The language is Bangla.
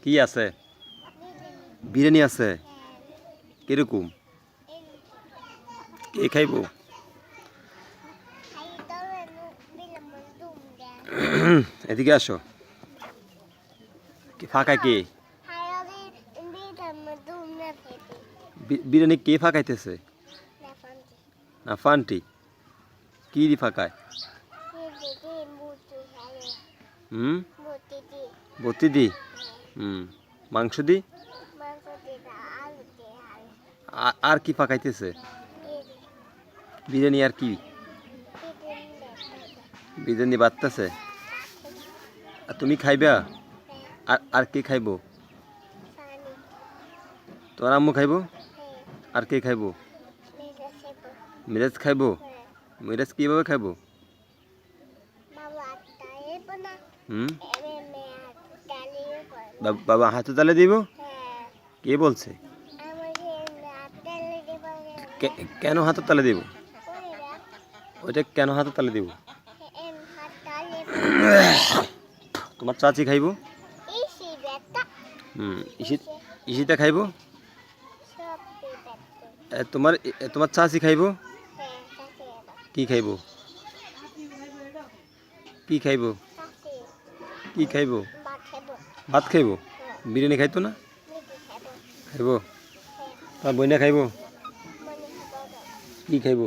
কি আছে? বিরিয়ানি আছে। কিরকম? কে খাইব? এদিকে আসো। ফাঁকায় কে? বিরিয়ানি কে ফাঁকাইতেছে? না ফান্টি। কি দি ফাঁকায়? বত্তি দি। মাংস দি। আর কি ফাঁকাইতেছে? বিরিয়ানি আর কি? বিরিয়ানি বাড়তেছে। আর তুমি খাইবা? আর কে খাইব? তোমার আম্মু খাইব? আর কে খাইব? মিরাজ খাইব? মিরাজ কিভাবে খাইব? বাবা হাতে তালে দিব? কে বলছে? কেন হাতে তালে দিব? ওইটা কেন হাতে তালে দিব? তোমার চাচি খাইব? ইসিতা খাইব? তোমার চাচি খাইব? কি খাইব? কি খাইব? কি খাইব? ভাত খাইব? বিরিয়ানি খাইতো না? খাইব? তার বইনা খাইব? কি খাইব?